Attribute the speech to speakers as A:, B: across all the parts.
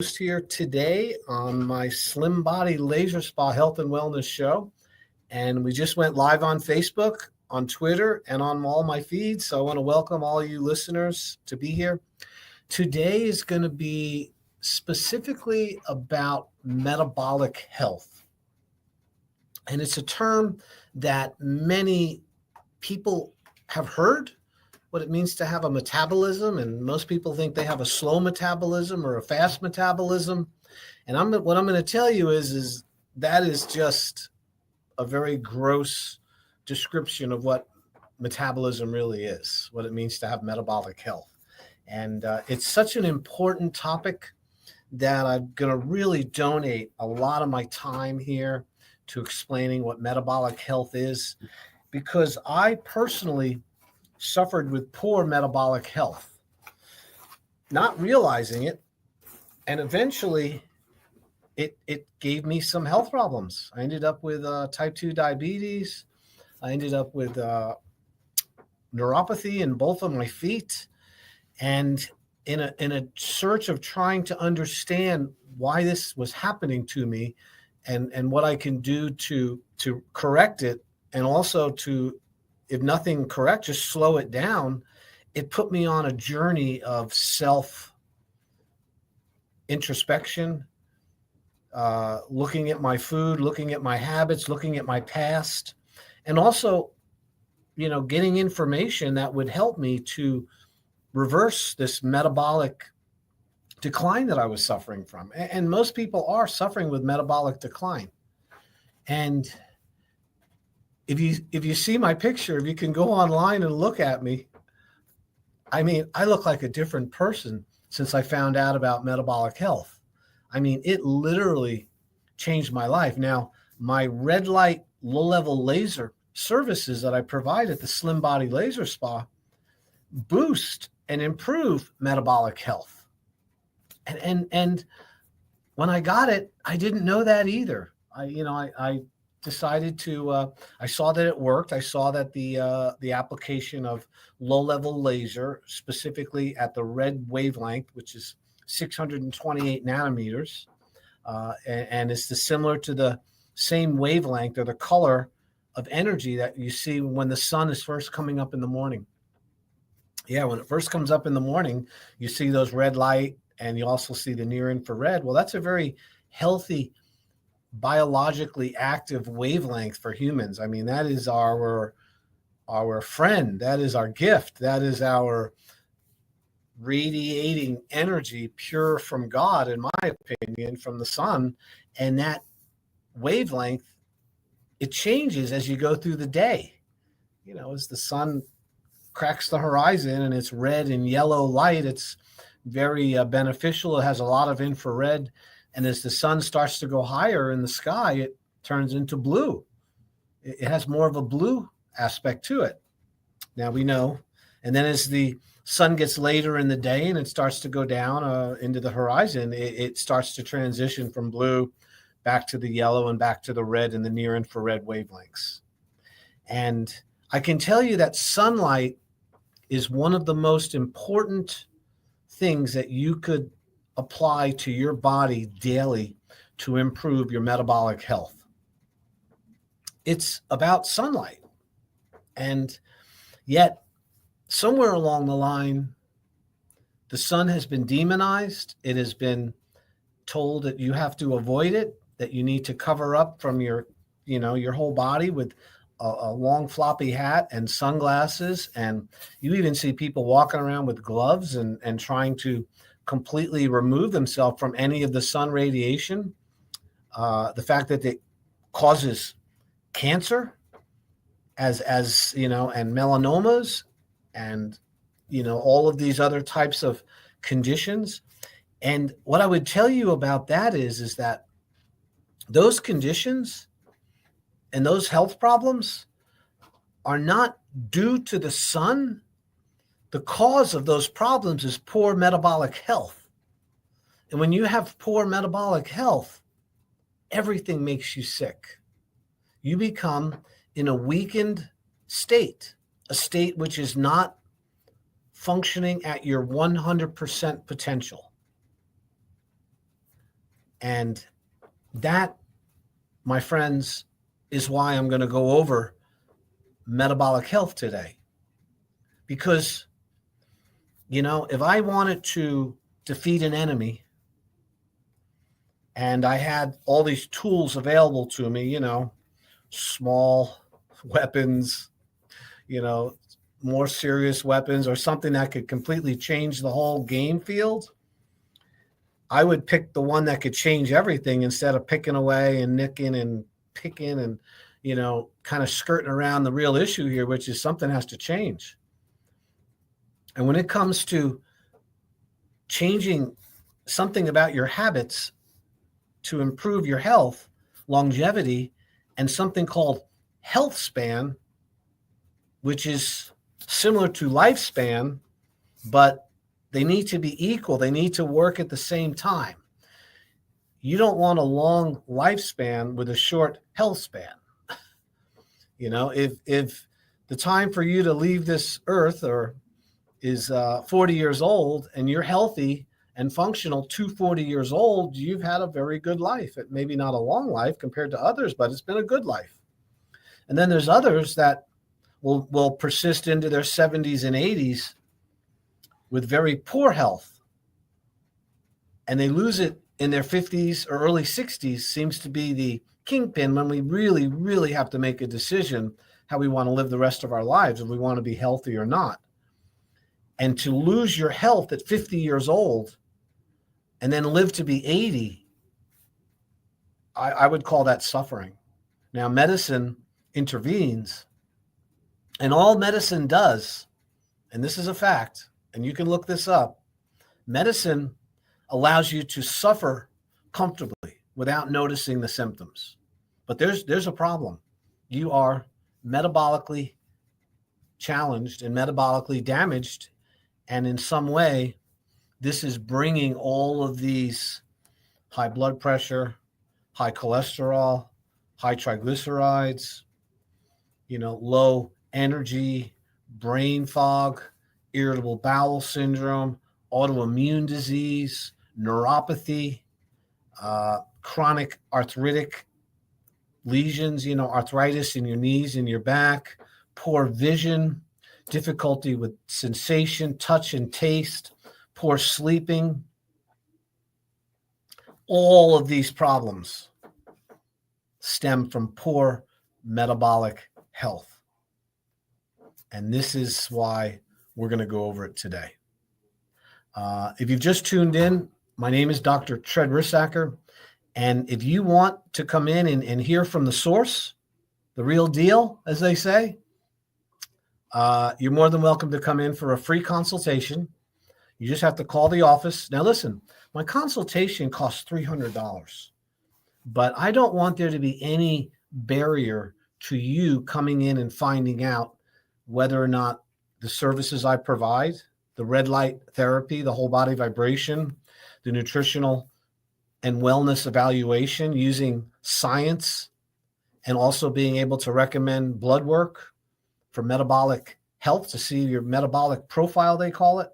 A: Here today on my Slim Body Laser Spa Health and Wellness Show. And we just went live on Facebook, on Twitter, and on all my feeds. So I want to welcome all you listeners to be here. Today is going to be specifically about metabolic health. And it's a term that many people have heard, what it means to have a metabolism, and most people think they have a slow metabolism or a fast metabolism. And what I'm going to tell you is that is just a very gross description of what metabolism really is, what it means to have metabolic health. And it's such an important topic that I'm going to really donate a lot of my time here to explaining what metabolic health is, because I personally suffered with poor metabolic health, not realizing it. And eventually it gave me some health problems. I ended up with type 2 diabetes. I ended up with neuropathy in both of my feet. And in a search of trying to understand why this was happening to me and what I can do to correct it, and also to, if nothing correct, just slow it down. It put me on a journey of self introspection, looking at my food, looking at my habits, looking at my past, and also, getting information that would help me to reverse this metabolic decline that I was suffering from. And most people are suffering with metabolic decline. And if you see my picture, if you can go online and look at me, I mean, I look like a different person since I found out about metabolic health. I mean, it literally changed my life. Now, my red light, low level laser services that I provide at the Slim Body Laser Spa boost and improve metabolic health. And when I got it, I didn't know that either. I decided to, I saw that it worked. I saw that the application of low-level laser, specifically at the red wavelength, which is 628 nanometers, and it's similar to the same wavelength or the color of energy that you see when the sun is first coming up in the morning. Yeah, when it first comes up in the morning, you see those red light, and you also see the near infrared. Well, that's a very healthy, biologically active wavelength for humans. I mean, that is our friend. That is our gift. That is our radiating energy, pure from God, in my opinion, from the sun. And that wavelength, it changes as you go through the day. As the sun cracks the horizon and it's red and yellow light, it's very beneficial. It has a lot of infrared. And as the sun starts to go higher in the sky, it turns into blue. It has more of a blue aspect to it. Now we know. And then as the sun gets later in the day and it starts to go down into the horizon, it starts to transition from blue back to the yellow and back to the red and the near infrared wavelengths. And I can tell you that sunlight is one of the most important things that you could apply to your body daily to improve your metabolic health. It's about sunlight. And yet, somewhere along the line, the sun has been demonized. It has been told that you have to avoid it, that you need to cover up from your whole body with a long floppy hat and sunglasses. And you even see people walking around with gloves and trying to completely remove themselves from any of the sun radiation. The fact that it causes cancer and melanomas and, all of these other types of conditions. And what I would tell you about that is that those conditions and those health problems are not due to the sun. The cause of those problems is poor metabolic health. And when you have poor metabolic health, everything makes you sick. You become in a weakened state, a state which is not functioning at your 100% potential. And that, my friends, is why I'm going to go over metabolic health today. Because, if I wanted to defeat an enemy and I had all these tools available to me, small weapons, more serious weapons, or something that could completely change the whole game field, I would pick the one that could change everything instead of picking away and nicking and picking and, kind of skirting around the real issue here, which is something has to change. And when it comes to changing something about your habits to improve your health, longevity, and something called health span, which is similar to lifespan, but they need to be equal. They need to work at the same time. You don't want a long lifespan with a short health span. If the time for you to leave this earth is 40 years old and you're healthy and functional to 40 years old, you've had a very good life. It maybe not a long life compared to others, but it's been a good life. And then there's others that will persist into their 70s and 80s with very poor health. And they lose it in their 50s or early 60s, seems to be the kingpin when we really, really have to make a decision how we want to live the rest of our lives, if we want to be healthy or not. And to lose your health at 50 years old and then live to be 80, I would call that suffering. Now, medicine intervenes, and all medicine does, and this is a fact, and you can look this up, medicine allows you to suffer comfortably without noticing the symptoms. But there's a problem. You are metabolically challenged and metabolically damaged, and in some way, this is bringing all of these high blood pressure, high cholesterol, high triglycerides, low energy, brain fog, irritable bowel syndrome, autoimmune disease, neuropathy, chronic arthritic lesions, arthritis in your knees and your back, poor vision, difficulty with sensation, touch, and taste, poor sleeping. All of these problems stem from poor metabolic health. And this is why we're going to go over it today. If you've just tuned in, my name is Dr. Tread Rissacker. And if you want to come in and hear from the source, the real deal, as they say, you're more than welcome to come in for a free consultation. You just have to call the office. Now, listen, my consultation costs $300, but I don't want there to be any barrier to you coming in and finding out whether or not the services I provide, the red light therapy, the whole body vibration, the nutritional and wellness evaluation using science, and also being able to recommend blood work for metabolic health to see your metabolic profile, they call it.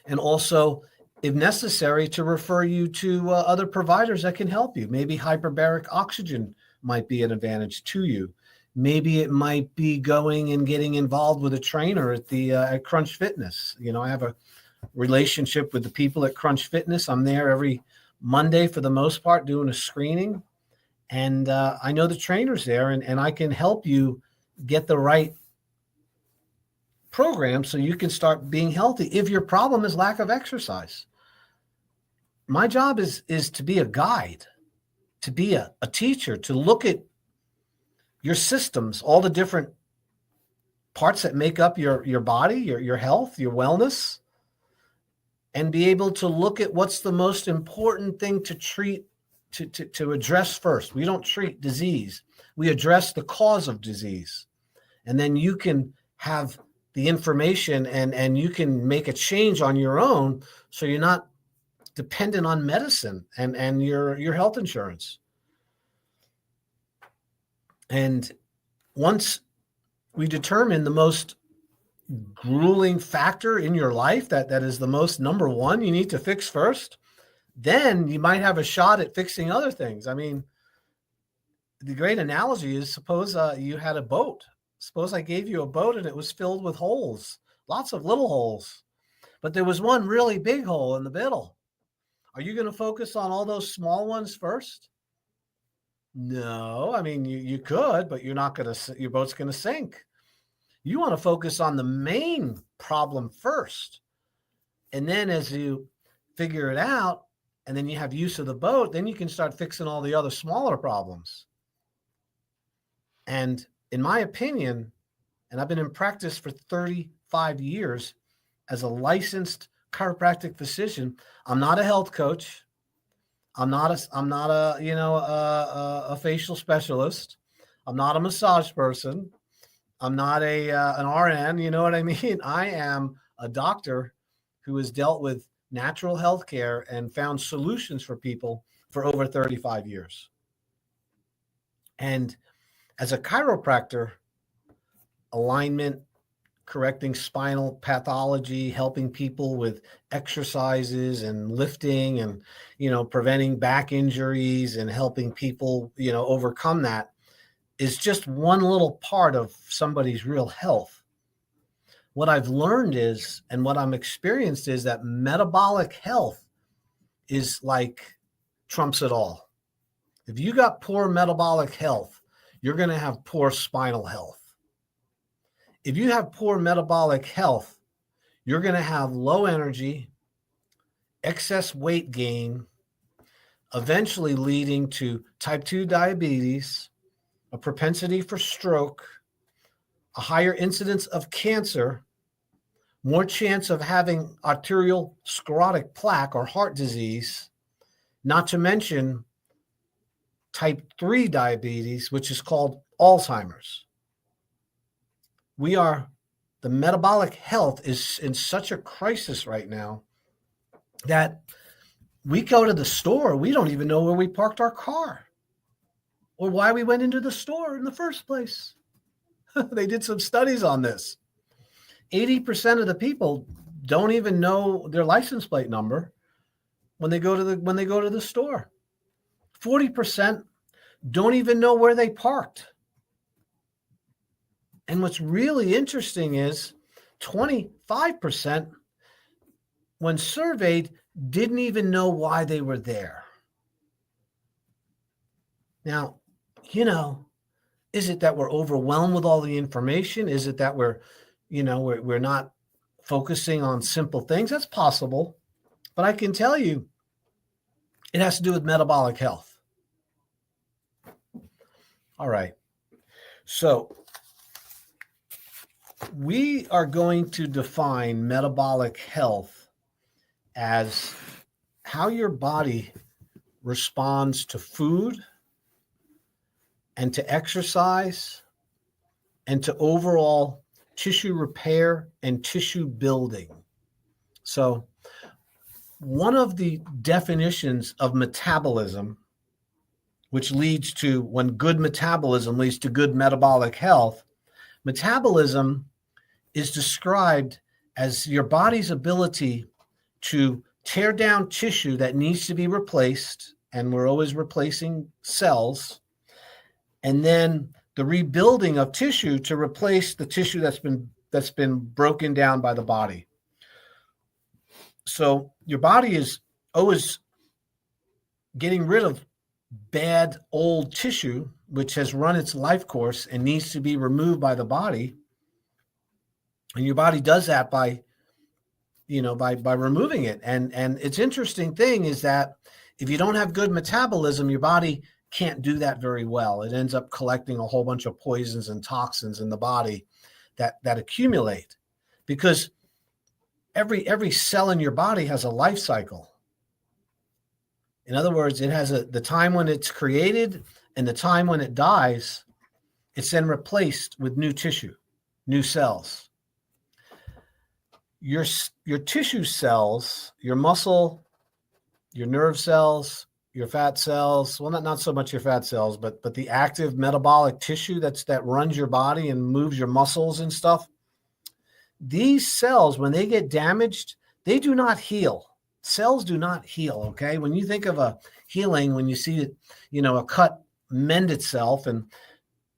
A: And also, if necessary, to refer you to other providers that can help you. Maybe hyperbaric oxygen might be an advantage to you. Maybe it might be going and getting involved with a trainer at Crunch Fitness. I have a relationship with the people at Crunch Fitness. I'm there every Monday for the most part doing a screening. And I know the trainers there, and I can help you get the right program so you can start being healthy if your problem is lack of exercise. My job is to be a guide, to be a teacher, to look at your systems, all the different parts that make up your body, your health, your wellness, and be able to look at what's the most important thing to treat, to address first. We don't treat disease. We address the cause of disease. And then you can have the information and you can make a change on your own so you're not dependent on medicine and your health insurance. And once we determine the most grueling factor in your life that is the most number one you need to fix first, then you might have a shot at fixing other things. I mean, the great analogy is, suppose you had a boat. Suppose I gave you a boat and it was filled with holes, lots of little holes, but there was one really big hole in the middle. Are you going to focus on all those small ones first? No, I mean, you could, but you're not going to, your boat's going to sink. You want to focus on the main problem first. And then as you figure it out, and then you have use of the boat, then you can start fixing all the other smaller problems. And in my opinion, and I've been in practice for 35 years as a licensed chiropractic physician, I'm not a health coach. I'm not a facial specialist. I'm not a massage person. I'm not an RN. You know what I mean? I am a doctor who has dealt with natural health care and found solutions for people for over 35 years. And as a chiropractor, alignment, correcting spinal pathology, helping people with exercises and lifting and, preventing back injuries and helping people, overcome that is just one little part of somebody's real health. What I've learned is, and what I'm experienced is, that metabolic health is like trumps it all. If you got poor metabolic health, you're going to have poor spinal health. If you have poor metabolic health, you're going to have low energy, excess weight gain, eventually leading to type 2 diabetes, a propensity for stroke, a higher incidence of cancer, more chance of having arterial sclerotic plaque or heart disease, not to mention type 3 diabetes, which is called Alzheimer's. The metabolic health is in such a crisis right now that we go to the store, we don't even know where we parked our car or why we went into the store in the first place. They did some studies on this. 80% of the people don't even know their license plate number when they go to the store. 40% don't even know where they parked. And what's really interesting is 25%, when surveyed, didn't even know why they were there. Now, is it that we're overwhelmed with all the information? Is it that we're not focusing on simple things? That's possible. But I can tell you, it has to do with metabolic health. All right. So we are going to define metabolic health as how your body responds to food and to exercise and to overall tissue repair and tissue building. So one of the definitions of metabolism, which leads to, when good metabolism leads to good metabolic health, metabolism is described as your body's ability to tear down tissue that needs to be replaced, and we're always replacing cells, and then the rebuilding of tissue to replace the tissue that's been broken down by the body. So your body is always getting rid of bad old tissue, which has run its life course and needs to be removed by the body. And your body does that by removing it. And it's interesting thing is that if you don't have good metabolism, your body can't do that very well. It ends up collecting a whole bunch of poisons and toxins in the body that accumulate, because every cell in your body has a life cycle. In other words, it has the time when it's created and the time when it dies. It's then replaced with new tissue, new cells. Your tissue cells, your muscle, your nerve cells, your fat cells, well, not so much your fat cells, but the active metabolic tissue that runs your body and moves your muscles and stuff. These cells, when they get damaged, they do not heal. Cells do not heal, okay? When you think of a healing, when you see it, a cut mend itself and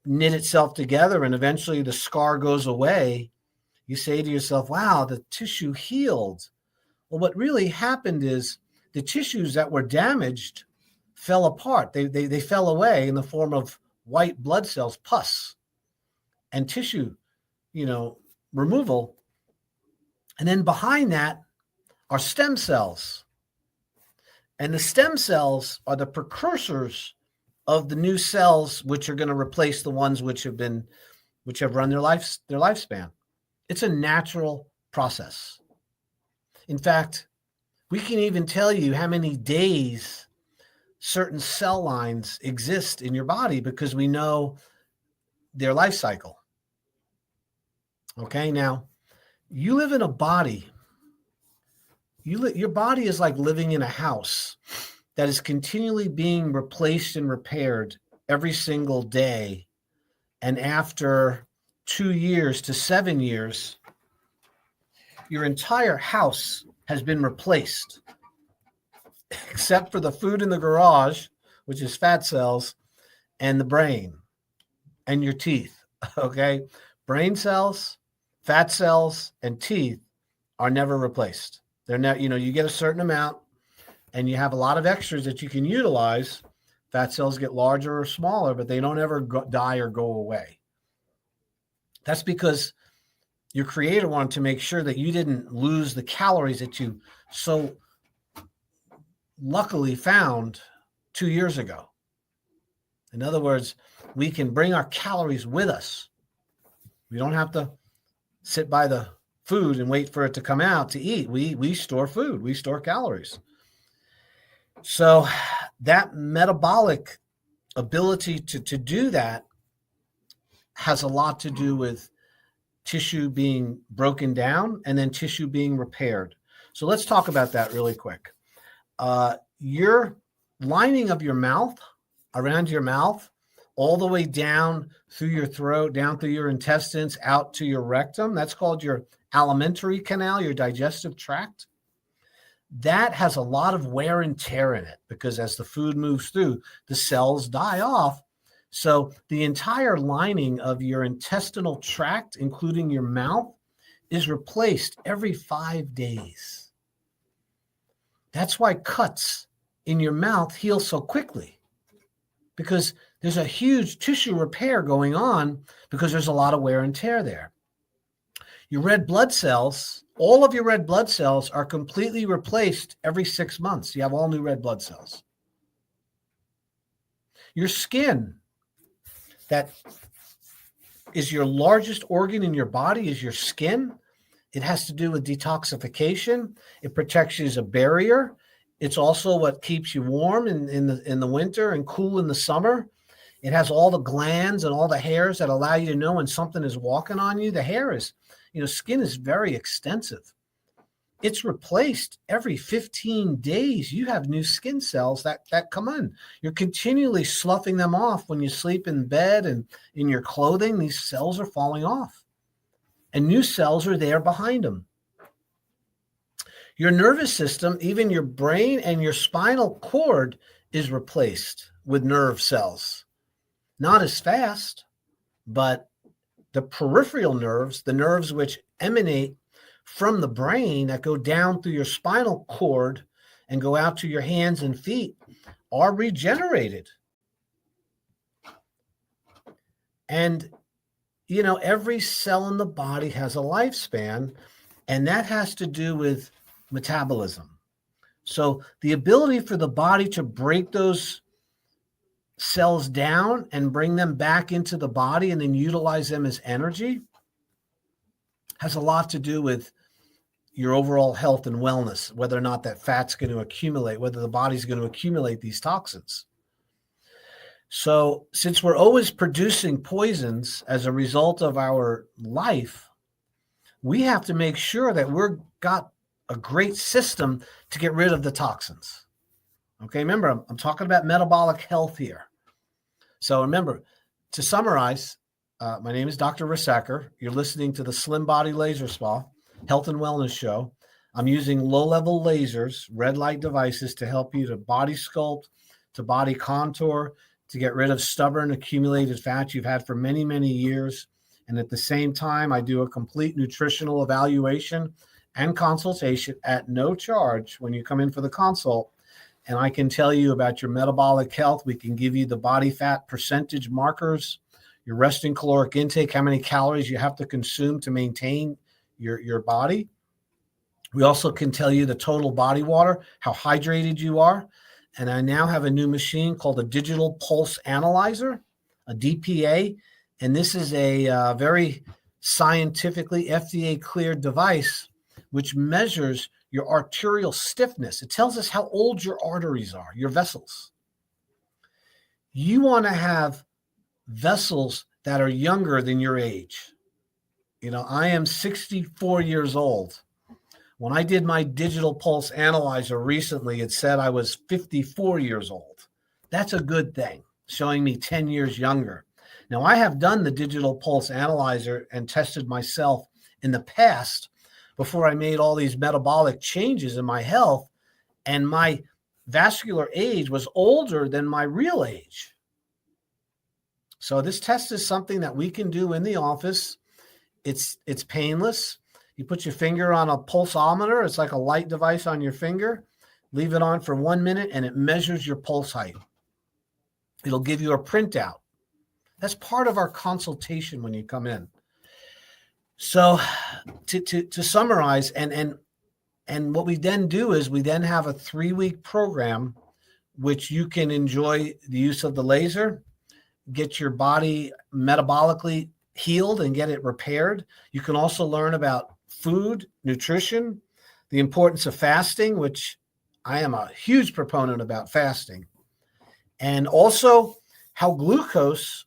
A: knit itself together and eventually the scar goes away, you say to yourself, wow, the tissue healed. Well, what really happened is the tissues that were damaged fell apart. They fell away in the form of white blood cells, pus, and tissue, removal. And then behind that are stem cells. And the stem cells are the precursors of the new cells, which are going to replace the ones which have run their lifespan. It's a natural process. In fact, we can even tell you how many days certain cell lines exist in your body because we know their life cycle. Okay, now you live in a body. Your body is like living in a house that is continually being replaced and repaired every single day. And after 2 years to 7 years, your entire house has been replaced, except for the food in the garage, which is fat cells, and the brain and your teeth. Okay? Brain cells, fat cells, and teeth are never replaced. They're not, you get a certain amount and you have a lot of extras that you can utilize. Fat cells get larger or smaller, but they don't ever die or go away. That's because your creator wanted to make sure that you didn't lose the calories that you so luckily found 2 years ago. In other words, we can bring our calories with us. We don't have to sit by the food and wait for it to come out to eat. We store food. We store calories. So that metabolic ability to do that has a lot to do with tissue being broken down and then tissue being repaired. So let's talk about that really quick. Your lining of your mouth, around your mouth, all the way down through your throat, down through your intestines, out to your rectum, that's called your alimentary canal, your digestive tract. That has a lot of wear and tear in it because as the food moves through, the cells die off. So the entire lining of your intestinal tract, including your mouth, is replaced every 5 days. That's why cuts in your mouth heal so quickly, because there's a huge tissue repair going on because there's a lot of wear and tear there. Your red blood cells, all of your red blood cells are completely replaced every 6 months. You have all new red blood cells. Your skin, that is your largest organ in your body, is your skin. It has to do with detoxification. It protects you as a barrier. It's also what keeps you warm in the winter and cool in the summer. It has all the glands and all the hairs that allow you to know when something is walking on you. The hair is, skin is very extensive. It's replaced every 15 days. You have new skin cells that come in. You're continually sloughing them off when you sleep in bed and in your clothing. These cells are falling off. And new cells are there behind them. Your nervous system, even your brain and your spinal cord, is replaced with nerve cells. Not as fast, but the peripheral nerves, the nerves which emanate from the brain that go down through your spinal cord and go out to your hands and feet, are regenerated. And, every cell in the body has a lifespan, and that has to do with metabolism. So the ability for the body to break those cells down and bring them back into the body and then utilize them as energy has a lot to do with your overall health and wellness, whether or not that fat's going to accumulate, whether the body's going to accumulate these toxins. So since we're always producing poisons as a result of our life, we have to make sure that we've got a great system to get rid of the toxins. Okay, remember, I'm talking about metabolic health here. So remember, to summarize, my name is Dr. Risacker. You're listening to the Slim Body Laser Spa Health and Wellness Show. I'm using low-level lasers, red light devices to help you to body sculpt, to body contour, to get rid of stubborn accumulated fat you've had for many, many years. And at the same time, I do a complete nutritional evaluation and consultation at no charge when you come in for the consult. And I can tell you about your metabolic health. We can give you the body fat percentage markers, your resting caloric intake, how many calories you have to consume to maintain your body. We also can tell you the total body water, how hydrated you are. And I now have a new machine called a digital pulse analyzer, a DPA. And this is a very scientifically FDA cleared device which measures your arterial stiffness. It tells us how old your arteries are, your vessels. You want to have vessels that are younger than your age. You know, I am 64 years old. When I did my digital pulse analyzer recently, it said I was 54 years old. That's a good thing, showing me 10 years younger. Now, I have done the digital pulse analyzer and tested myself in the past before I made all these metabolic changes in my health, and my vascular age was older than my real age. So this test is something that we can do in the office. It's painless. You put your finger on a pulsometer. It's like a light device on your finger. Leave it on for 1 minute, and it measures your pulse height. It'll give you a printout. That's part of our consultation when you come in. So to summarize, and what we then do is we then have a 3-week program which you can enjoy the use of the laser, get your body metabolically healed and get it repaired. You can also learn about food, nutrition, the importance of fasting, which I am a huge proponent about fasting, and also how glucose,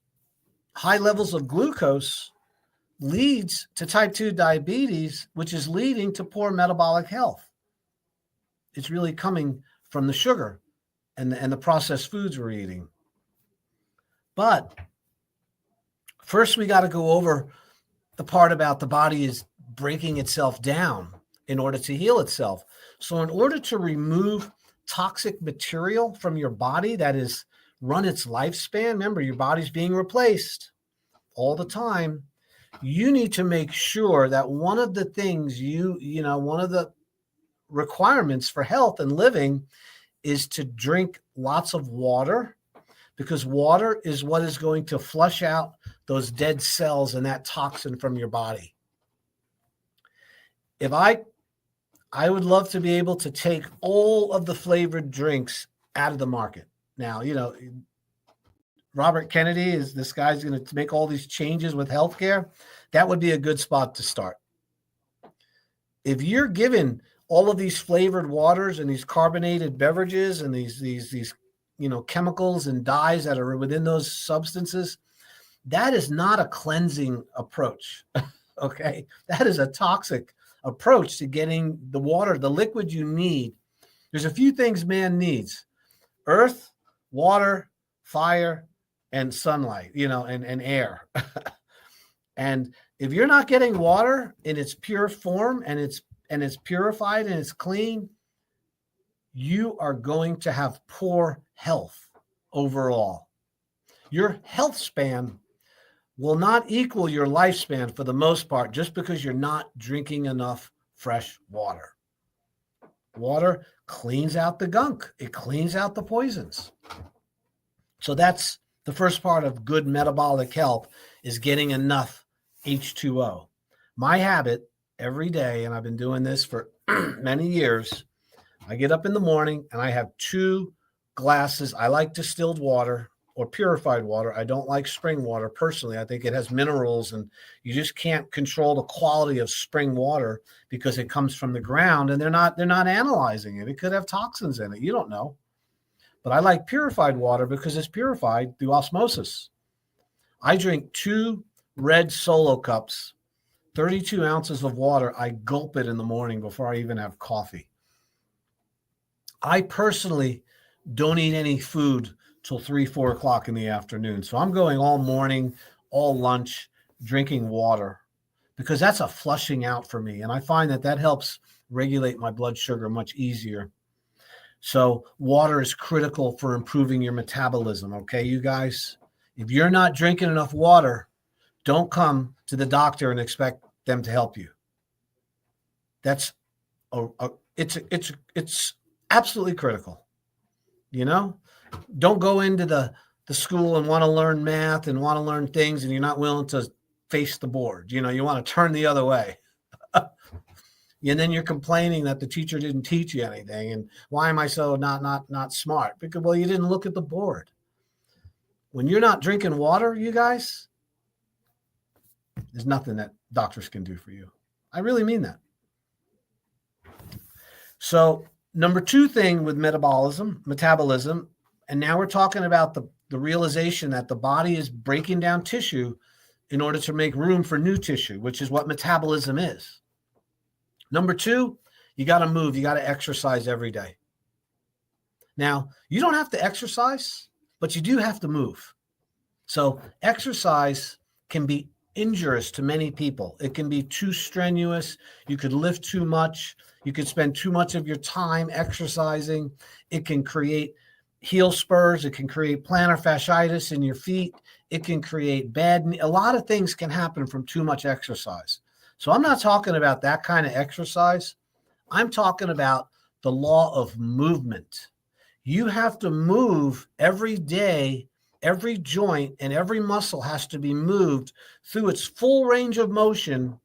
A: high levels of glucose, leads to type 2 diabetes, which is leading to poor metabolic health. It's really coming from the sugar and the processed foods we're eating. But first, we got to go over the part about the body is breaking itself down in order to heal itself. So in order to remove toxic material from your body that is run its lifespan, remember, your body's being replaced all the time. You need to make sure that one of the things one of the requirements for health and living is to drink lots of water, because water is what is going to flush out those dead cells and that toxin from your body. If I would love to be able to take all of the flavored drinks out of the market. Now, Robert Kennedy is this guy's going to make all these changes with healthcare. That would be a good spot to start. If you're given all of these flavored waters and these carbonated beverages and these chemicals and dyes that are within those substances, that is not a cleansing approach. Okay, that is a toxic approach to getting the water, the liquid you need. There's a few things man needs: earth, water, fire, and sunlight, and air. And if you're not getting water in its pure form and it's purified and it's clean, you are going to have poor health overall. Your health span will not equal your lifespan for the most part, just because you're not drinking enough fresh water. Water cleans out the gunk. It cleans out the poisons. So that's the first part of good metabolic health, is getting enough H2O. My habit every day, and I've been doing this for many years, I get up in the morning and I have 2 glasses. I like distilled water or purified water. I don't like spring water personally. I think it has minerals, and you just can't control the quality of spring water because it comes from the ground and they're not analyzing it. It could have toxins in it. You don't know. But I like purified water because it's purified through osmosis. I drink 2 red Solo cups, 32 ounces of water. I gulp it in the morning before I even have coffee. I personally don't eat any food till 3-4 o'clock in the afternoon. So I'm going all morning, all lunch, drinking water, because that's a flushing out for me. And I find that helps regulate my blood sugar much easier. So water is critical for improving your metabolism. Okay, you guys, if you're not drinking enough water, don't come to the doctor and expect them to help you. That's it's absolutely critical. You know, don't go into the school and want to learn math and want to learn things, and you're not willing to face the board. You know, you want to turn the other way. And then you're complaining that the teacher didn't teach you anything. And why am I so not smart? Because, well, you didn't look at the board. When you're not drinking water, you guys, there's nothing that doctors can do for you. I really mean that. So number 2 thing with metabolism, and now we're talking about the realization that the body is breaking down tissue in order to make room for new tissue, which is what metabolism is. Number 2, you got to move. You got to exercise every day. Now, you don't have to exercise, but you do have to move. So exercise can be injurious to many people. It can be too strenuous. You could lift too much. You could spend too much of your time exercising. It can create heel spurs. It can create plantar fasciitis in your feet. It can create a lot of things can happen from too much exercise. So I'm not talking about that kind of exercise. I'm talking about the law of movement. You have to move every day. Every joint and every muscle has to be moved through its full range of motion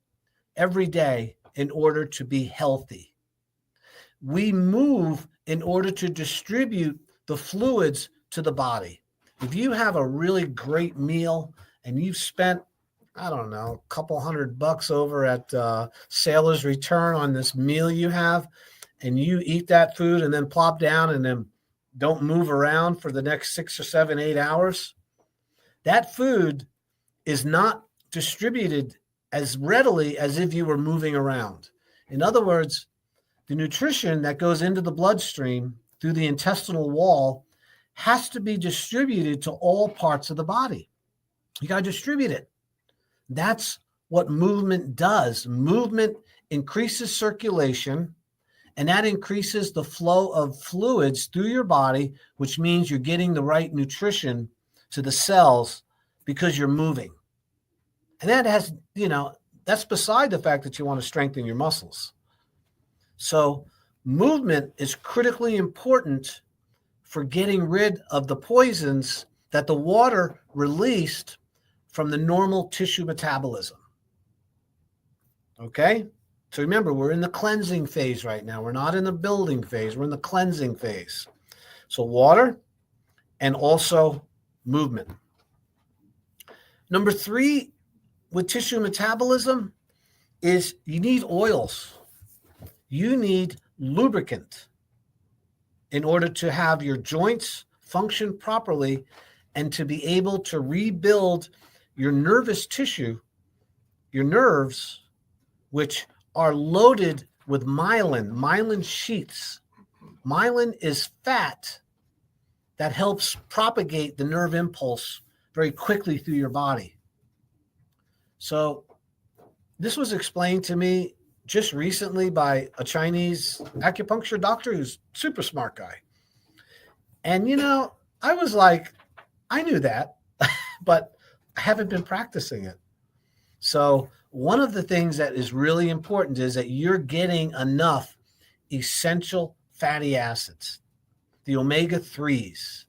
A: every day in order to be healthy. We move in order to distribute the fluids to the body. If you have a really great meal and you've spent, I don't know, a couple $100 over at Sailor's Return on this meal you have, and you eat that food and then plop down and then don't move around for the next 6 or 7, 8 hours, that food is not distributed as readily as if you were moving around. In other words, the nutrition that goes into the bloodstream through the intestinal wall has to be distributed to all parts of the body. You got to distribute it. That's what movement does. Movement increases circulation, and that increases the flow of fluids through your body, which means you're getting the right nutrition to the cells because you're moving. And that has, that's beside the fact that you want to strengthen your muscles. So movement is critically important for getting rid of the poisons that the water released from the normal tissue metabolism. Okay? So remember, we're in the cleansing phase right now. We're not in the building phase. We're in the cleansing phase. So water and also movement. Number 3 with tissue metabolism is you need oils. You need lubricant in order to have your joints function properly and to be able to rebuild your nervous tissue, your nerves, which are loaded with myelin sheaths. Myelin is fat that helps propagate the nerve impulse very quickly through your body. So this was explained to me just recently by a Chinese acupuncture doctor who's a super smart guy. And, I was like, I knew that, but I haven't been practicing it. So one of the things that is really important is that you're getting enough essential fatty acids, the omega-3s,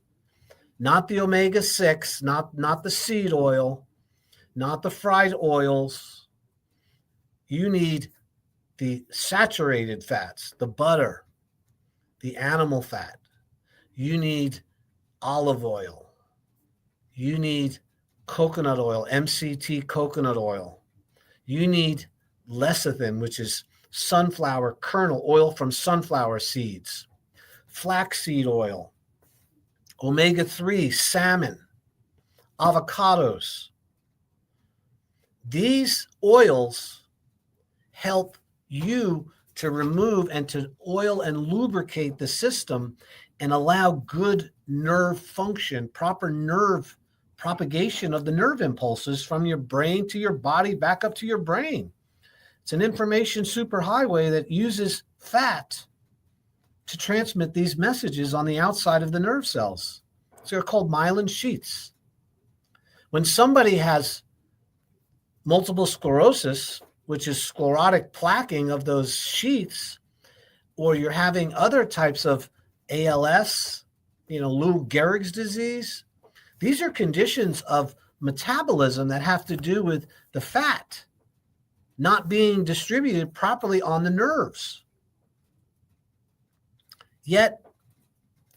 A: not the omega-6, not the seed oil, not the fried oils. You need the saturated fats, the butter, the animal fat. You need olive oil. You need coconut oil, MCT coconut oil. You need lecithin, which is sunflower kernel, oil from sunflower seeds, flaxseed oil, omega-3, salmon, avocados. These oils help you to remove and to oil and lubricate the system and allow good nerve function, proper nerve propagation of the nerve impulses from your brain to your body back up to your brain. It's an information superhighway that uses fat to transmit these messages on the outside of the nerve cells. So they're called myelin sheaths. When somebody has multiple sclerosis, which is sclerotic plaquing of those sheaths, or you're having other types of ALS, Lou Gehrig's disease, these are conditions of metabolism that have to do with the fat not being distributed properly on the nerves. Yet,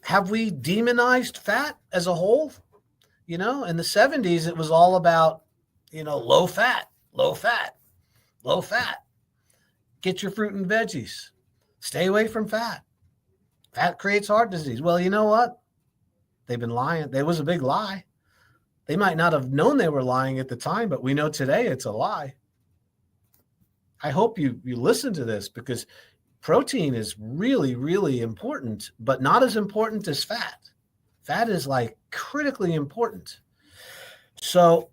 A: have we demonized fat as a whole? In the 70s, it was all about, low fat, low fat, low fat. Get your fruit and veggies. Stay away from fat. Fat creates heart disease. Well, you know what? They've been lying. There was a big lie. They might not have known they were lying at the time, but we know today it's a lie. I hope you listen to this, because protein is really, really important, but not as important as fat. Fat is like critically important. So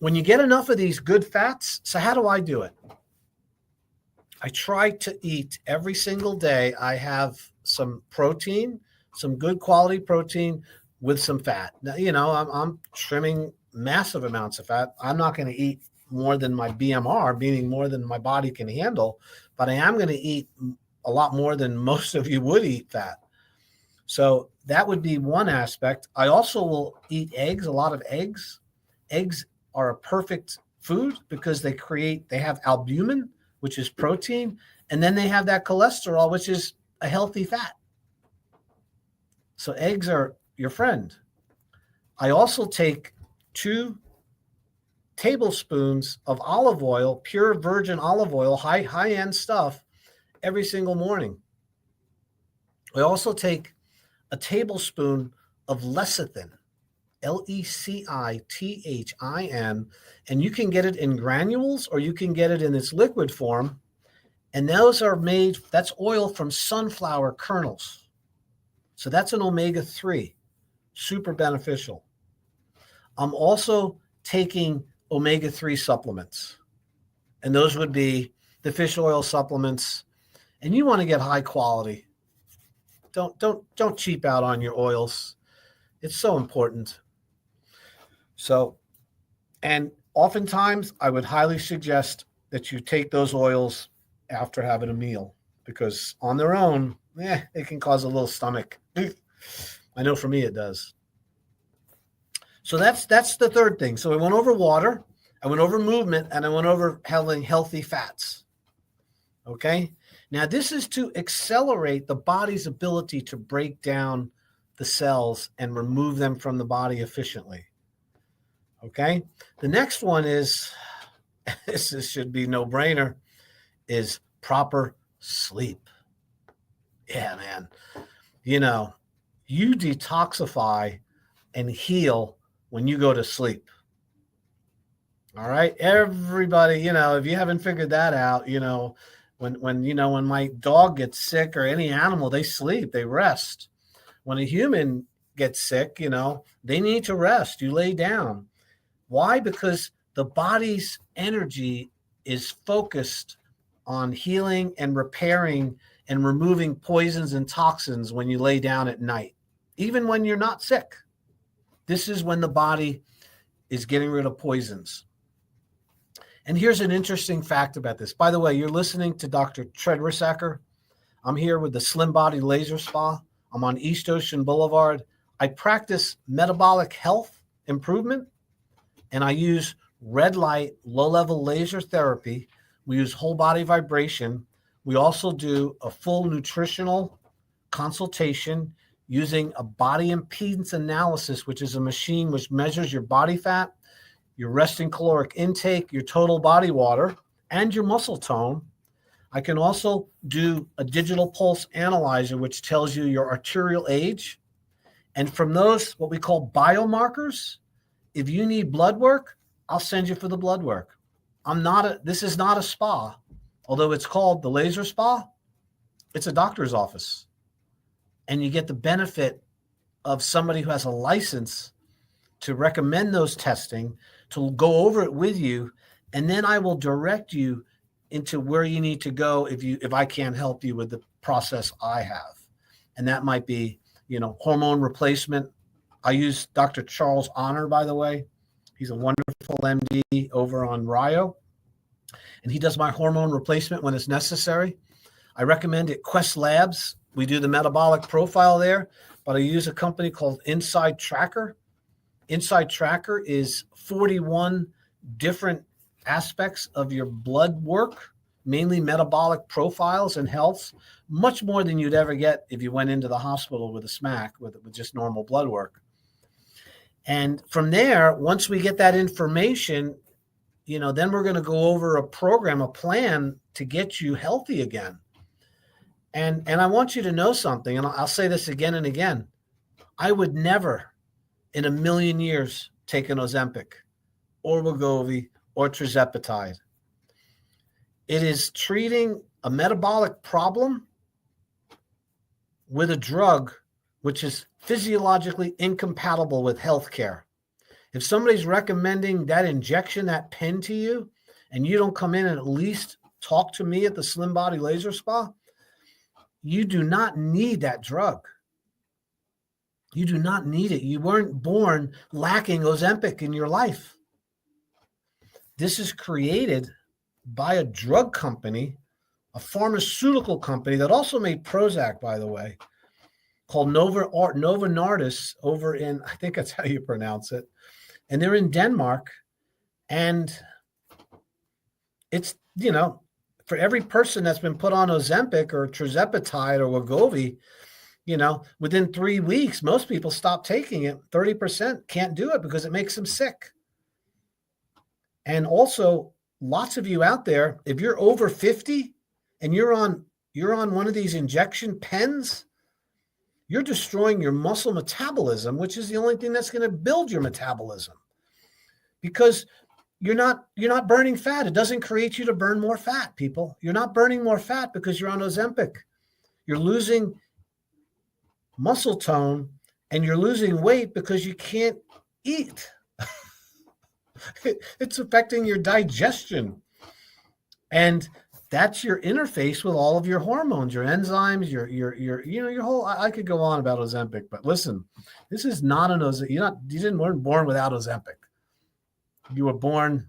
A: when you get enough of these good fats, so how do I do it? I try to eat every single day. I have some protein, some good quality protein with some fat. Now, I'm trimming massive amounts of fat. I'm not going to eat more than my BMR, meaning more than my body can handle, but I am going to eat a lot more than most of you would eat fat. So that would be one aspect. I also will eat eggs, a lot of eggs. Eggs are a perfect food because they have albumin, which is protein, and then they have that cholesterol, which is a healthy fat. So eggs are your friend. I also take 2 tablespoons of olive oil, pure virgin olive oil, high-end stuff, every single morning. I also take a tablespoon of lecithin, Lecithin, and you can get it in granules or you can get it in its liquid form. And those are that's oil from sunflower kernels. So that's an omega-3, super beneficial. I'm also taking omega-3 supplements, and those would be the fish oil supplements. And you want to get high quality. Don't cheap out on your oils. It's so important. So, and oftentimes I would highly suggest that you take those oils after having a meal, because on their own, it can cause a little stomach. I know for me it does. So that's the third thing. So I went over water, I went over movement, and I went over having healthy fats. Okay? Now, this is to accelerate the body's ability to break down the cells and remove them from the body efficiently. Okay? The next one is, this should be no-brainer, is proper sleep. Yeah, man. You detoxify and heal when you go to sleep. All right? Everybody, if you haven't figured that out, when my dog gets sick, or any animal, they sleep, they rest. When a human gets sick, they need to rest. You lay down. Why? Because the body's energy is focused on healing and repairing and removing poisons and toxins when you lay down at night, even when you're not sick. This is when the body is getting rid of poisons. And here's an interesting fact about this. By the way, you're listening to Dr. Treadrisacker. I'm here with the Slim Body Laser Spa. I'm on East Ocean Boulevard. I practice metabolic health improvement, and I use red light, low-level laser therapy. We use whole body vibration. We also do a full nutritional consultation using a body impedance analysis, which is a machine which measures your body fat, your resting caloric intake, your total body water, and your muscle tone. I can also do a digital pulse analyzer, which tells you your arterial age. And from those, what we call biomarkers, if you need blood work, I'll send you for the blood work. This is not a spa, although it's called the laser spa. It's a doctor's office. And you get the benefit of somebody who has a license to recommend those testing, to go over it with you, and then I will direct you into where you need to go if I can't help you with the process I have. And that might be, hormone replacement. I use Dr. Charles Honor, by the way. He's a wonderful MD over on Rio, and he does my hormone replacement when it's necessary. I recommend it Quest Labs. We do the metabolic profile there, but I use a company called Inside Tracker. Inside Tracker is 41 different aspects of your blood work, mainly metabolic profiles and health, much more than you'd ever get if you went into the hospital with a SMAC, with just normal blood work. And from there, once we get that information, then we're going to go over a program, a plan to get you healthy again. And I want you to know something, and I'll say this again and again. I would never in a million years take an Ozempic or Wegovy or tirzepatide. It is treating a metabolic problem with a drug which is physiologically incompatible with healthcare. If somebody's recommending that injection, that pen to you, and you don't come in and at least talk to me at the Slim Body Laser Spa, you do not need that drug. You do not need it. You weren't born lacking Ozempic in your life. This is created by a drug company, a pharmaceutical company that also made Prozac, by the way, called Novo Nordisk over in, I think that's how you pronounce it. And they're in Denmark. And it's, for every person that's been put on Ozempic or tirzepatide or Wegovy, within 3 weeks, most people stop taking it. 30% can't do it because it makes them sick. And also, lots of you out there, if you're over 50 and you're on one of these injection pens, you're destroying your muscle metabolism, which is the only thing that's going to build your metabolism, because you're not burning fat. It doesn't create you to burn more fat, people. You're not burning more fat because you're on Ozempic. You're losing muscle tone and you're losing weight because you can't eat. It's affecting your digestion. And that's your interface with all of your hormones, your enzymes, your whole, I could go on about Ozempic, but listen, this is not an Ozempic. You weren't born without Ozempic. You were born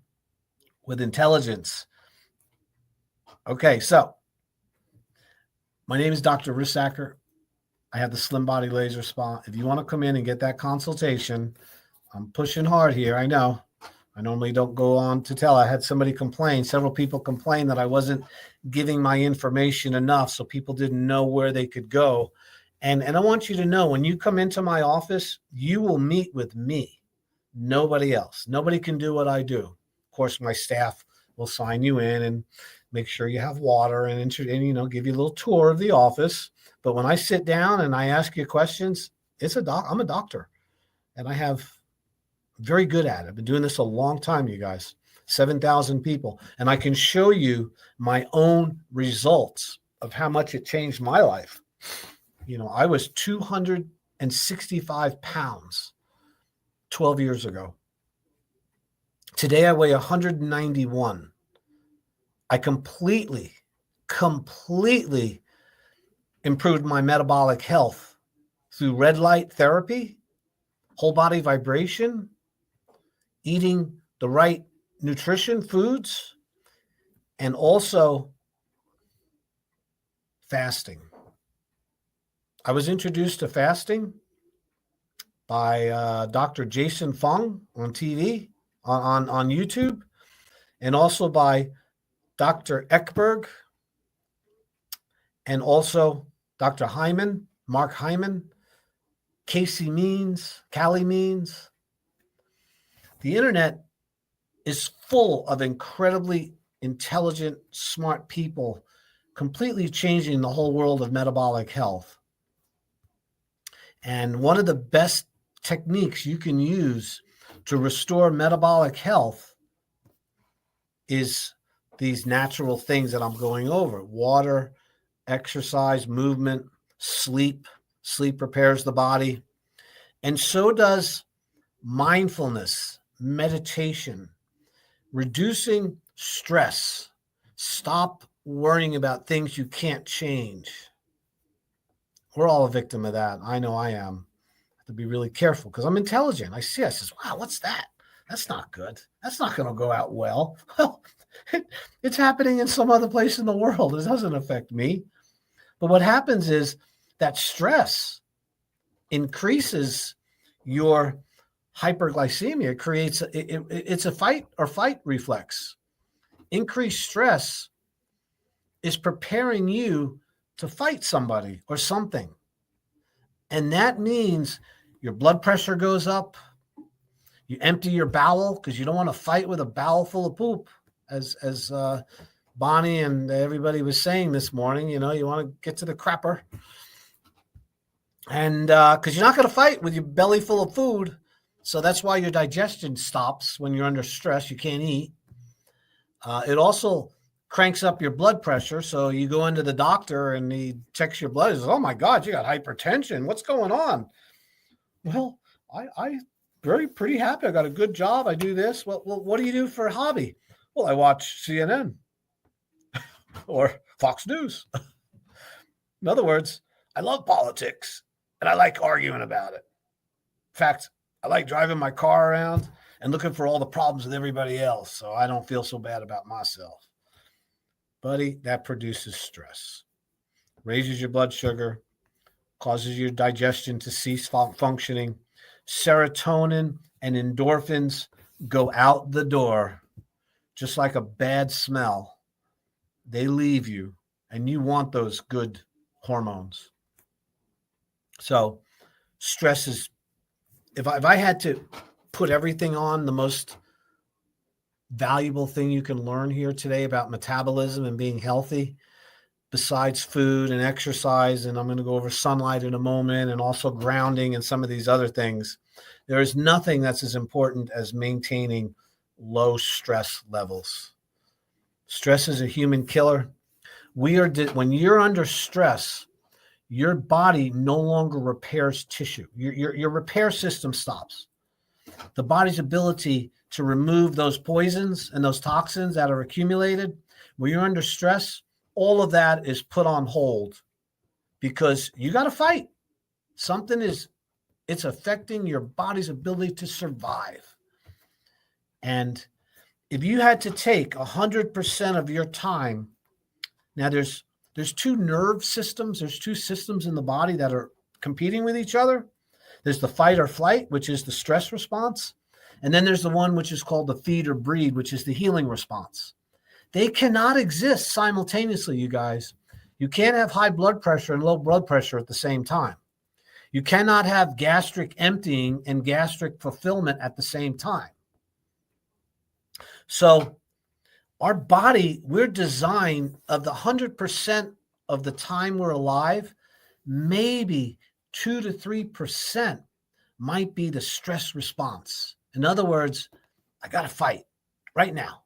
A: with intelligence. Okay, so my name is Dr. Rissacker. I have the Slim Body Laser Spa. If you want to come in and get that consultation, I'm pushing hard here. I know. I normally don't go on to tell. I had several people complain that I wasn't giving my information enough, so people didn't know where they could go. And I want you to know, when you come into my office, you will meet with me. Nobody else. Nobody can do what I do. Of course, my staff will sign you in and make sure you have water and give you a little tour of the office. But when I sit down and I ask you questions, I'm a doctor, and I have very good at it. I've been doing this a long time, you guys, 7,000 people. And I can show you my own results of how much it changed my life. I was 265 pounds 12 years ago. Today I weigh 191. I completely improved my metabolic health through red light therapy, whole body vibration, eating the right nutrition foods, and also fasting. I was introduced to fasting by Dr. Jason Fung on TV, on YouTube, and also by Dr. Ekberg, and also Dr. Hyman, Mark Hyman, Callie Means. The internet is full of incredibly intelligent, smart people, completely changing the whole world of metabolic health. And one of the best techniques you can use to restore metabolic health is these natural things that I'm going over: water, exercise, movement, sleep. Sleep repairs the body. And so does mindfulness, meditation, reducing stress, Stop worrying about things you can't change. We're all a victim of that. I know I am. I have to be really careful because I'm intelligent. I says, wow, what's that? That's not good. That's not going to go out well. Well, it's happening in some other place in the world. It doesn't affect me. But what happens is that stress increases your hyperglycemia. It's a fight or flight reflex. Increased stress is preparing you to fight somebody or something. And that means your blood pressure goes up. You empty your bowel because you don't want to fight with a bowel full of poop, as Bonnie and everybody was saying this morning. You want to get to the crapper. And because you're not going to fight with your belly full of food. So that's why your digestion stops when you're under stress. You can't eat. It also cranks up your blood pressure. So you go into the doctor and he checks your blood. He says, oh my God, you got hypertension. What's going on? Well, I pretty happy. I got a good job. I do this. Well, what do you do for a hobby? Well, I watch CNN or Fox News. In other words, I love politics and I like arguing about it. In fact, I like driving my car around and looking for all the problems with everybody else so I don't feel so bad about myself. Buddy, that produces stress, raises your blood sugar, causes your digestion to cease functioning. Serotonin and endorphins go out the door, just like a bad smell. They leave you, and you want those good hormones. So stress is, if I had to put everything on, the most valuable thing you can learn here today about metabolism and being healthy, besides food and exercise, and I'm going to go over sunlight in a moment, and also grounding and some of these other things, there is nothing that's as important as maintaining low stress levels. Stress is a human killer. When you're under stress, your body no longer repairs tissue. Your repair system stops. The body's ability to remove those poisons and those toxins that are accumulated, when you're under stress, all of that is put on hold because you got to fight. It's affecting your body's ability to survive. And if you had to take 100% of your time, now there's two nerve systems. There's two systems in the body that are competing with each other. There's the fight or flight, which is the stress response. And then there's the one which is called the feed or breed, which is the healing response. They cannot exist simultaneously, you guys. You can't have high blood pressure and low blood pressure at the same time. You cannot have gastric emptying and gastric fulfillment at the same time. So our body, we're designed, of the 100% of the time we're alive, maybe 2 to 3% might be the stress response. In other words, I got to fight right now.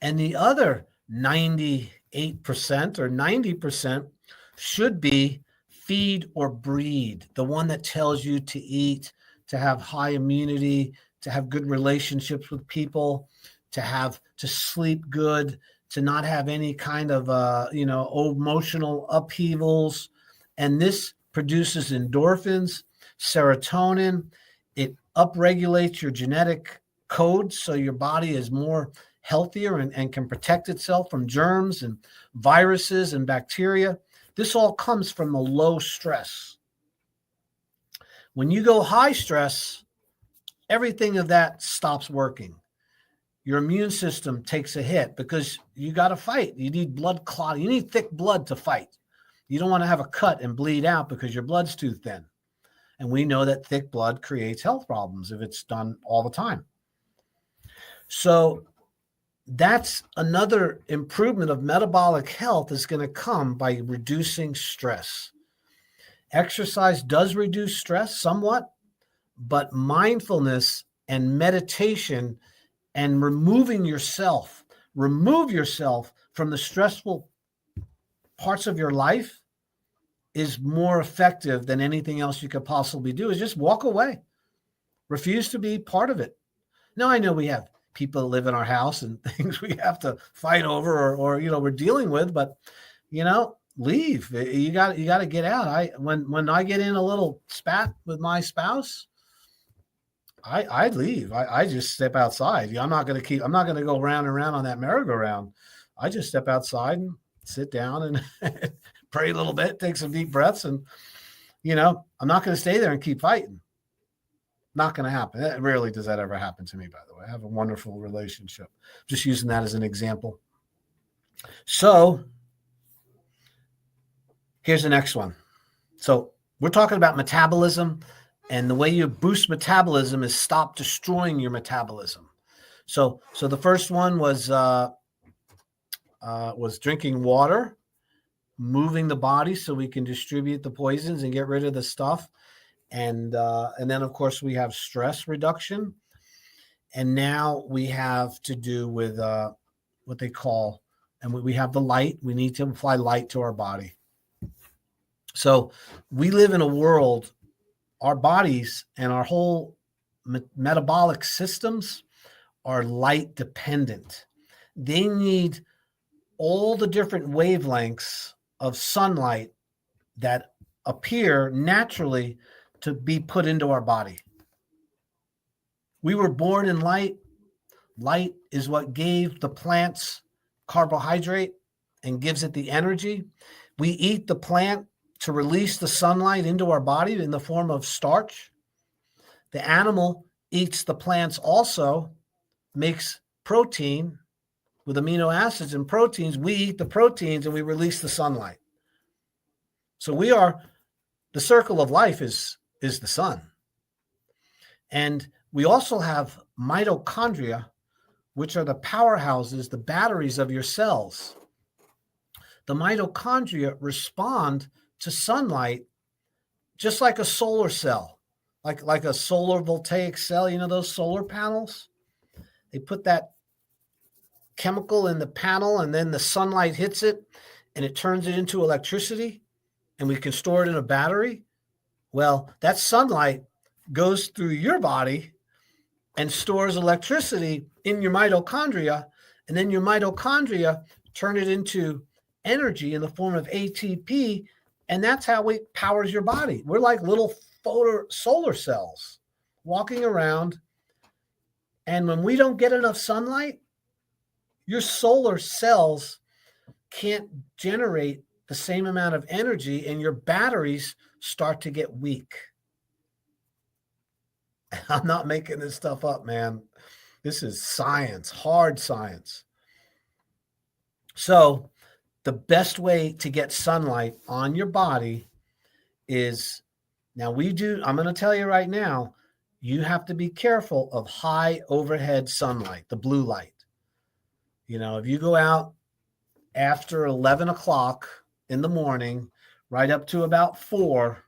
A: And the other 98% or 90% should be feed or breed, the one that tells you to eat, to have high immunity, to have good relationships with people, to sleep good, to not have any kind of emotional upheavals. And this produces endorphins, serotonin. It upregulates your genetic code so your body is more healthier and can protect itself from germs and viruses and bacteria. This all comes from the low stress. When you go high stress, everything of that stops working. Your immune system takes a hit because you got to fight. You need blood clot. You need thick blood to fight. You don't want to have a cut and bleed out because your blood's too thin. And we know that thick blood creates health problems if it's done all the time. So that's another improvement of metabolic health is going to come by reducing stress. Exercise does reduce stress somewhat, but mindfulness and meditation and remove yourself from the stressful parts of your life is more effective than anything else you could possibly do. Is just walk away. Refuse to be part of it. Now, I know we have people that live in our house and things we have to fight over or we're dealing with, but leave. You got to get out. When I get in a little spat with my spouse, I leave. I just step outside. I'm not going to go round and round on that merry-go-round. I just step outside and sit down and pray a little bit, take some deep breaths. And, I'm not going to stay there and keep fighting. Not going to happen. Rarely does that ever happen to me, by the way. I have a wonderful relationship. Just using that as an example. So here's the next one. So we're talking about metabolism, and the way you boost metabolism is stop destroying your metabolism. So the first one was drinking water, moving the body so we can distribute the poisons and get rid of the stuff. And then, of course, we have stress reduction. And now we have to do with what they call, and we have the light. We need to apply light to our body. So we live in a world, our bodies and our whole metabolic systems are light dependent. They need all the different wavelengths of sunlight that appear naturally to be put into our body. We were born in light. Light is what gave the plants carbohydrate and gives it the energy. We eat the plant to release the sunlight into our body in the form of starch. The animal eats the plants also, makes protein with amino acids and proteins. We eat the proteins and we release the sunlight. So the circle of life is the sun. And we also have mitochondria, which are the powerhouses, the batteries of your cells. The mitochondria respond to sunlight just like a solar cell, like a solar voltaic cell, those solar panels. They put that chemical in the panel and then the sunlight hits it and it turns it into electricity and we can store it in a battery. Well, that sunlight goes through your body and stores electricity in your mitochondria, and then your mitochondria turn it into energy in the form of ATP, and that's how it powers your body. We're like little solar cells walking around, and when we don't get enough sunlight, your solar cells can't generate the same amount of energy, and your batteries start to get weak. I'm not making this stuff up, man. This is science, hard science. So the best way to get sunlight on your body is, I'm going to tell you right now, you have to be careful of high overhead sunlight, the blue light. If you go out after 11 o'clock in the morning, right up to about 4,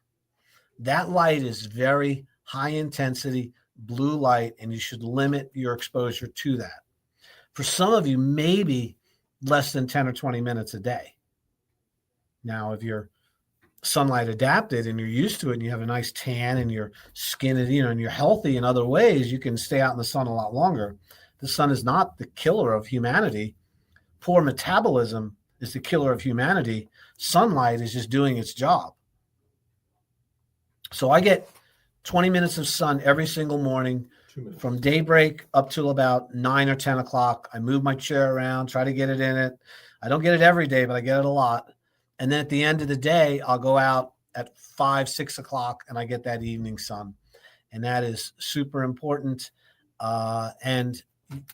A: that light is very high intensity blue light, and you should limit your exposure to that. For some of you, maybe less than 10 or 20 minutes a day. Now, if you're sunlight adapted and you're used to it and you have a nice tan and your skin is, and you're healthy in other ways, you can stay out in the sun a lot longer. The sun is not the killer of humanity. Poor metabolism is the killer of humanity. Sunlight is just doing its job. So I get 20 minutes of sun every single morning from daybreak up till about 9 or 10 o'clock. I move my chair around, try to get it in it. I don't get it every day, but I get it a lot. And then at the end of the day, I'll go out at 5, 6 o'clock and I get that evening sun. And that is super important. And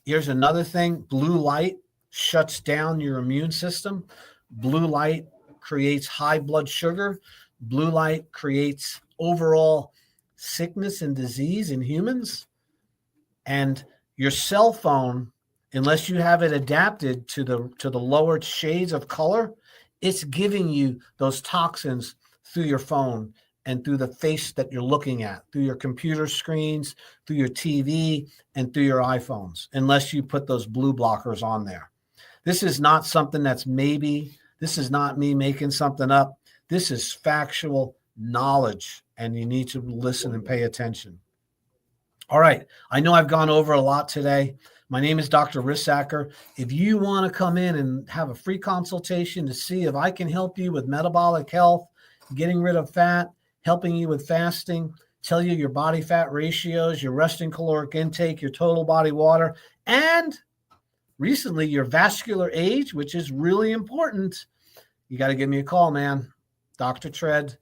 A: here's another thing. Blue light shuts down your immune system. Blue light creates high blood sugar. Blue light creates overall sickness and disease in humans. And your cell phone, unless you have it adapted to the lower shades of color, it's giving you those toxins through your phone and through the face that you're looking at, through your computer screens, through your TV, and through your iPhones, unless you put those blue blockers on there. This is not something that's maybe. This is not me making something up. This is factual knowledge, and you need to listen and pay attention. All right. I know I've gone over a lot today, My name is Dr. Rissacker. If you want to come in and have a free consultation to see if I can help you with metabolic health, getting rid of fat, helping you with fasting, tell you your body fat ratios, your resting caloric intake, your total body water, and recently your vascular age, which is really important, you got to give me a call, man. Dr. Tread,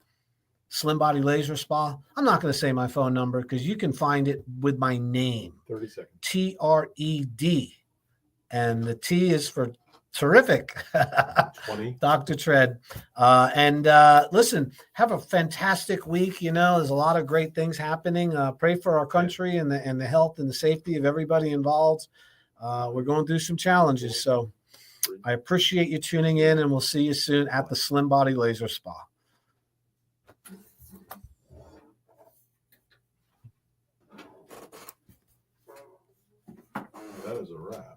A: Slim Body Laser Spa. I'm not going to say my phone number because you can find it with my name.
B: 30 seconds.
A: TRED. And the T is for terrific.
B: 20.
A: Dr. Tread. Listen, have a fantastic week. You know, there's a lot of great things happening. Pray for our country and the health and the safety of everybody involved. We're going through some challenges. So I appreciate you tuning in, and we'll see you soon at the Slim Body Laser Spa.
B: That is a wrap.